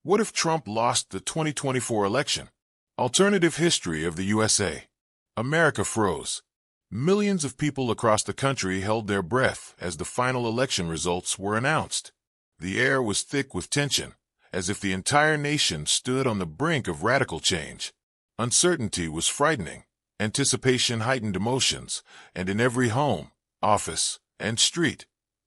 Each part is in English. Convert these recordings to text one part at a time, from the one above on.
What if Trump lost the 2024 election? Alternative history of the USA. America froze. Millions of people across the country held their breath as the final election results were announced. The air was thick with tension, as if the entire nation stood on the brink of radical change. Uncertainty was frightening, anticipation heightened emotions, and in every home, office, and street,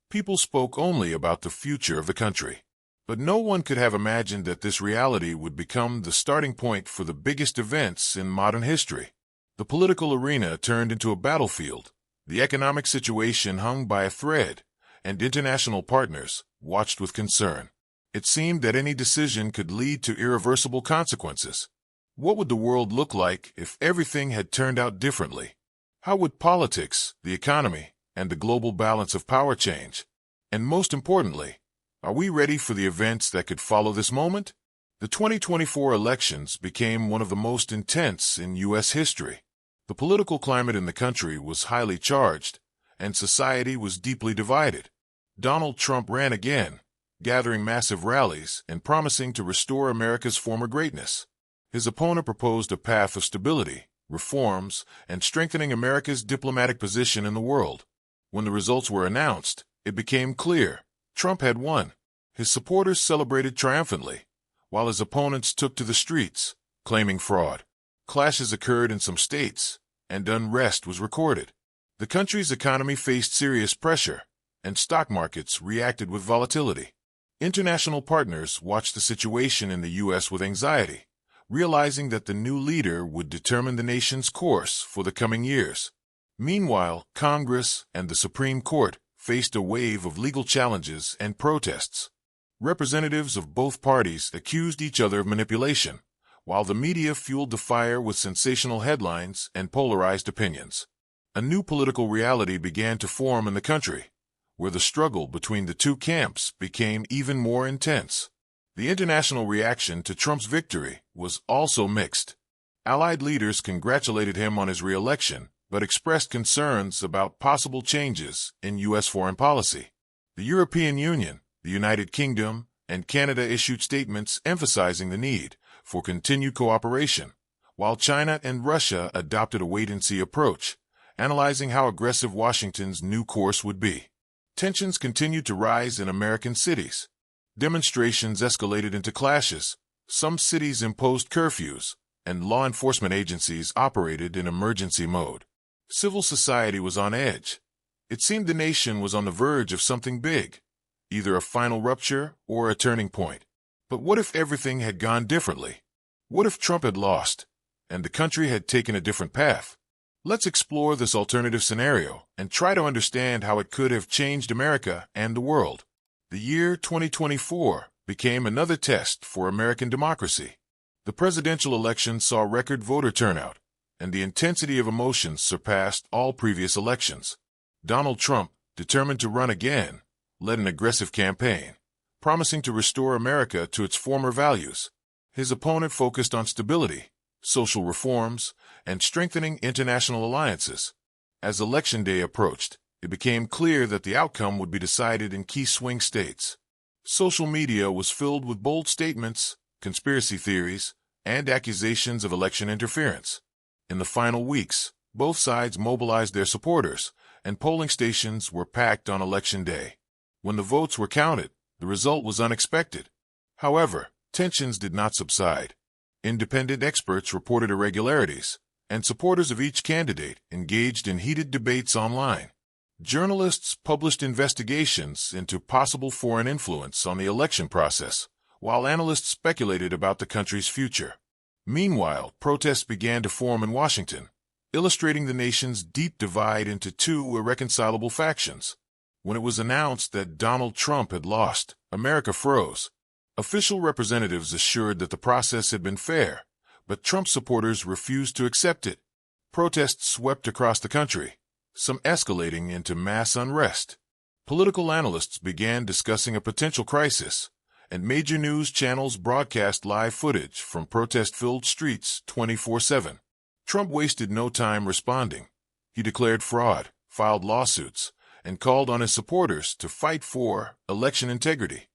people spoke only about the future of the country. But no one could have imagined that this reality would become the starting point for the biggest events in modern history. The political arena turned into a battlefield, the economic situation hung by a thread, and international partners watched with concern. It seemed that any decision could lead to irreversible consequences. What would the world look like if everything had turned out differently? How would politics, the economy, and the global balance of power change? And most importantly, are we ready for the events that could follow this moment? The 2024 elections became one of the most intense in U.S. history. The political climate in the country was highly charged, and society was deeply divided. Donald Trump ran again, gathering massive rallies and promising to restore America's former greatness. His opponent proposed a path of stability, reforms, and strengthening America's diplomatic position in the world. When the results were announced, it became clear Trump had won. His supporters celebrated triumphantly, while his opponents took to the streets, claiming fraud. Clashes occurred in some states, and unrest was recorded. The country's economy faced serious pressure, and stock markets reacted with volatility. International partners watched the situation in the U.S. with anxiety, realizing that the new leader would determine the nation's course for the coming years. Meanwhile, Congress and the Supreme Court faced a wave of legal challenges and protests. Representatives of both parties accused each other of manipulation, while the media fueled the fire with sensational headlines and polarized opinions. A new political reality began to form in the country, where the struggle between the two camps became even more intense. The international reaction to Trump's victory was also mixed. Allied leaders congratulated him on his re-election, but expressed concerns about possible changes in U.S. foreign policy. The European Union, the United Kingdom, and Canada issued statements emphasizing the need for continued cooperation, while China and Russia adopted a wait-and-see approach, analyzing how aggressive Washington's new course would be. Tensions continued to rise in American cities. Demonstrations escalated into clashes, some cities imposed curfews, and law enforcement agencies operated in emergency mode. Civil society was on edge. It seemed the nation was on the verge of something big, either a final rupture or a turning point. But what if everything had gone differently? What if Trump had lost, and the country had taken a different path? Let's explore this alternative scenario and try to understand how it could have changed America and the world. The year 2024 became another test for American democracy. The presidential election saw record voter turnout, and the intensity of emotions surpassed all previous elections. Donald Trump, determined to run again, led an aggressive campaign, promising to restore America to its former values. His opponent focused on stability, social reforms, and strengthening international alliances. As Election Day approached, it became clear that the outcome would be decided in key swing states. Social media was filled with bold statements, conspiracy theories, and accusations of election interference. In the final weeks, both sides mobilized their supporters, and polling stations were packed on Election Day. When the votes were counted, the result was unexpected. However, tensions did not subside. Independent experts reported irregularities, and supporters of each candidate engaged in heated debates online. Journalists published investigations into possible foreign influence on the election process, while analysts speculated about the country's future. Meanwhile, protests began to form in Washington, illustrating the nation's deep divide into two irreconcilable factions. When it was announced that Donald Trump had lost, America froze. Official representatives assured that the process had been fair, but Trump supporters refused to accept it. Protests swept across the country, some escalating into mass unrest. Political analysts began discussing a potential crisis, and major news channels broadcast live footage from protest-filled streets 24/7. Trump wasted no time responding. He declared fraud, filed lawsuits, and called on his supporters to fight for election integrity.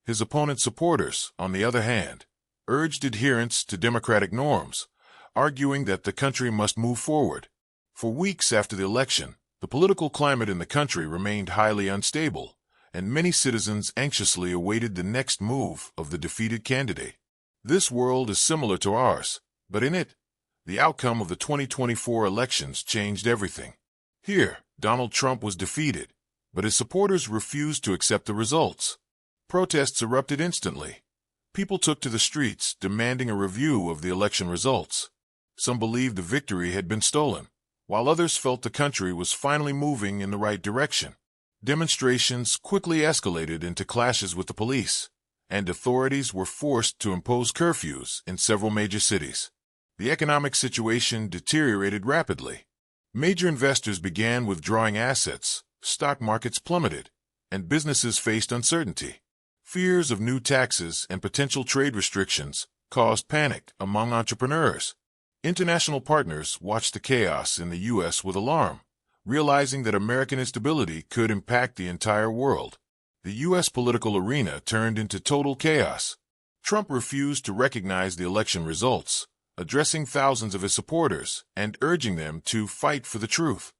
His opponent's supporters, on the other hand, urged adherence to democratic norms, arguing that the country must move forward. For weeks after the election, the political climate in the country remained highly unstable, and many citizens anxiously awaited the next move of the defeated candidate. This world is similar to ours, but in it, the outcome of the 2024 elections changed everything. Here, Donald Trump was defeated, but his supporters refused to accept the results. Protests erupted instantly. People took to the streets demanding a review of the election results. Some believed the victory had been stolen, while others felt the country was finally moving in the right direction. Demonstrations quickly escalated into clashes with the police, and authorities were forced to impose curfews in several major cities. The economic situation deteriorated rapidly. Major investors began withdrawing assets, stock markets plummeted, and businesses faced uncertainty. Fears of new taxes and potential trade restrictions caused panic among entrepreneurs. International partners watched the chaos in the U.S. with alarm, realizing that American instability could impact the entire world. The U.S. political arena turned into total chaos. Trump refused to recognize the election results, addressing thousands of his supporters and urging them to fight for the truth.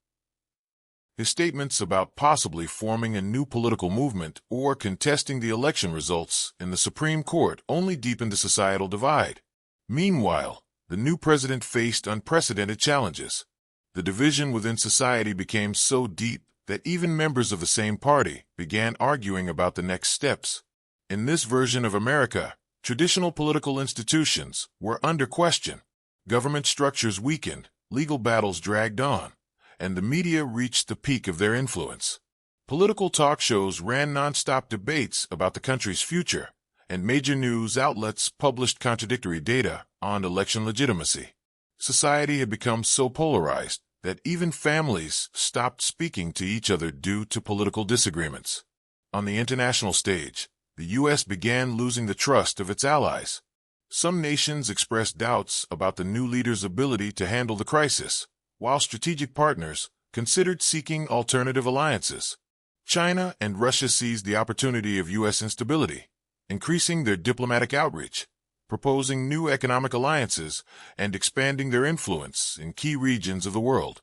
His statements about possibly forming a new political movement or contesting the election results in the Supreme Court only deepened the societal divide. Meanwhile, the new president faced unprecedented challenges. The division within society became so deep that even members of the same party began arguing about the next steps. In this version of America, traditional political institutions were under question. Government structures weakened, legal battles dragged on, and the media reached the peak of their influence. Political talk shows ran nonstop debates about the country's future, and major news outlets published contradictory data on election legitimacy. Society had become so polarized that even families stopped speaking to each other due to political disagreements. On the international stage, the U.S. began losing the trust of its allies. Some nations expressed doubts about the new leader's ability to handle the crisis, while strategic partners considered seeking alternative alliances. China and Russia seized the opportunity of U.S. instability, increasing their diplomatic outreach, proposing new economic alliances, and expanding their influence in key regions of the world.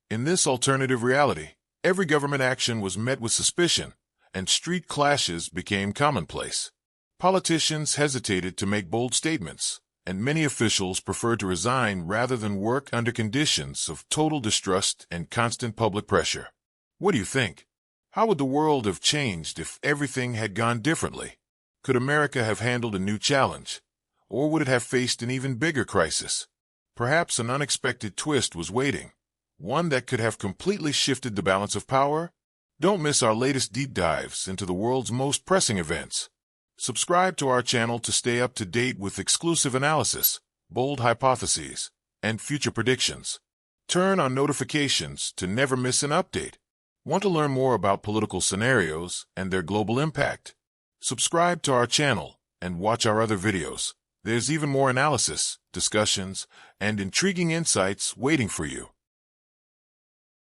In this alternative reality, every government action was met with suspicion, and street clashes became commonplace. Politicians hesitated to make bold statements, and many officials preferred to resign rather than work under conditions of total distrust and constant public pressure. What do you think? How would the world have changed if everything had gone differently? Could America have handled a new challenge? Or would it have faced an even bigger crisis? Perhaps an unexpected twist was waiting, one that could have completely shifted the balance of power? Don't miss our latest deep dives into the world's most pressing events. Subscribe to our channel to stay up to date with exclusive analysis, bold hypotheses, and future predictions. Turn on notifications to never miss an update. Want to learn more about political scenarios and their global impact? Subscribe to our channel and watch our other videos. There's even more analysis, discussions, and intriguing insights waiting for you.